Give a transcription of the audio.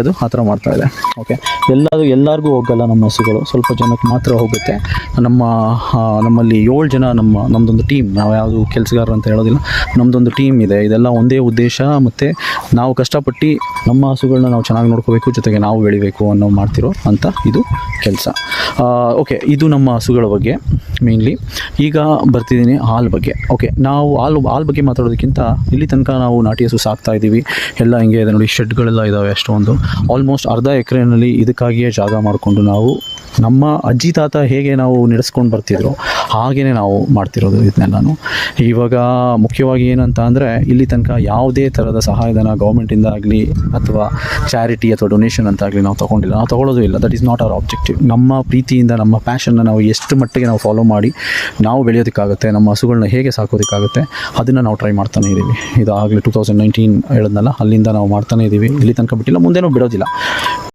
ಅದು ಆ ಥರ ಮಾಡ್ತಾ ಇದೆ. ಓಕೆ, ಎಲ್ಲರಿಗೂ ಹೋಗಲ್ಲ ನಮ್ಮ ಹಸುಗಳು, ಸ್ವಲ್ಪ ಜನಕ್ಕೆ ಮಾತ್ರ ಹೋಗುತ್ತೆ. ನಮ್ಮಲ್ಲಿ 7 ಜನ ನಮ್ಮದೊಂದು ಟೀಮ್, ನಾವು ಯಾವುದು ಕೆಲಸಗಾರರು ಅಂತ ಹೇಳೋದಿಲ್ಲ, ನಮ್ಮದೊಂದು ಟೀಮ್ ಇದೆ. ಇದೆಲ್ಲ ಒಂದೇ ಉದ್ದೇಶ, ಮತ್ತು ನಾವು ಕಷ್ಟಪಟ್ಟು ನಮ್ಮ ಹಸುಗಳನ್ನ ನಾವು ಚೆನ್ನಾಗಿ ನೋಡ್ಕೋಬೇಕು, ಜೊತೆಗೆ ನಾವು ಬೆಳಿಬೇಕು ಅನ್ನೋ ಮಾಡ್ತಿರೋ ಅಂತ ಇದು ಕೆಲಸ. ಓಕೆ, ಇದು ನಮ್ಮ ಹಸುಗಳ ಬಗ್ಗೆ ಮೇನ್ಲಿ. ಈಗ ಬರ್ತಿದ್ದೀನಿ ಹಾಲು ಬಗ್ಗೆ. ಓಕೆ, ನಾವು ಹಾಲು ಬಗ್ಗೆ ಮಾತಾಡೋದಕ್ಕಿಂತ ಇಲ್ಲಿ ತನಕ ನಾವು ನಾಟಿ ಹಸು ಸಾಕ್ತಾ ಇದ್ದೀವಿ, ಎಲ್ಲ ಹಿಂಗೆ ಇದೆ ನೋಡಿ, ಶೆಡ್ಗಳೆಲ್ಲ ಇದ್ದಾವೆ ಅಷ್ಟೊಂದು. ಆಲ್ಮೋಸ್ಟ್ ಅರ್ಧ ಎಕರೆನಲ್ಲಿ ಇದಕ್ಕಾಗಿಯೇ ಜಾಗ ಮಾಡಿಕೊಂಡು ನಾವು ನಮ್ಮ ಅಜ್ಜಿ ತಾತ ಹೇಗೆ ನಾವು ನಡೆಸ್ಕೊಂಡು ಬರ್ತಿದ್ರು ಹಾಗೆಯೇ ನಾವು ಮಾಡ್ತಿರೋದು ಇದನ್ನೆಲ್ಲನೂ. ಇವಾಗ ಮುಖ್ಯವಾಗಿ ಏನಂತ ಅಂದರೆ, ಇಲ್ಲಿ ತನಕ ಯಾವುದೇ ಥರದ ಸಹಾಯಧನ ಗೌರ್ಮೆಂಟಿಂದ ಆಗಲಿ ಅಥವಾ ಚಾರಿಟಿ ಅಥವಾ ಡೊನೇಷನ್ ಅಂತ ಆಗಲಿ ನಾವು ತೊಗೊಳ್ಳೋದು ಇಲ್ಲ. That is not hour objective. ನಮ್ಮ ಪ್ರೀತಿಯಿಂದ ನಮ್ಮ ಪ್ಯಾಷನ್ನ ನಾವು ಎಷ್ಟು ಮಟ್ಟಿಗೆ ನಾವು ಫಾಲೋ ಮಾಡಿ ನಾವು ಬೆಳೆಯೋದಕ್ಕಾಗುತ್ತೆ, ನಮ್ಮ ಹಸುಗಳನ್ನ ಹೇಗೆ ಸಾಕೋದಕ್ಕಾಗುತ್ತೆ ಅದನ್ನು ನಾವು ಟ್ರೈ ಮಾಡ್ತಾನೆ ಇದ್ದೀವಿ. ಇದು ಆಗಲಿ 2019 ಹೇಳಿದ್ನಲ್ಲ, ಅಲ್ಲಿಂದ ನಾವು ಮಾಡ್ತಾನೆ ಇದ್ದೀವಿ, ಇಲ್ಲಿ ತನಕ ಬಿಟ್ಟಿಲ್ಲ, ಮುಂದೇನೂ ಬಿಡೋದಿಲ್ಲ.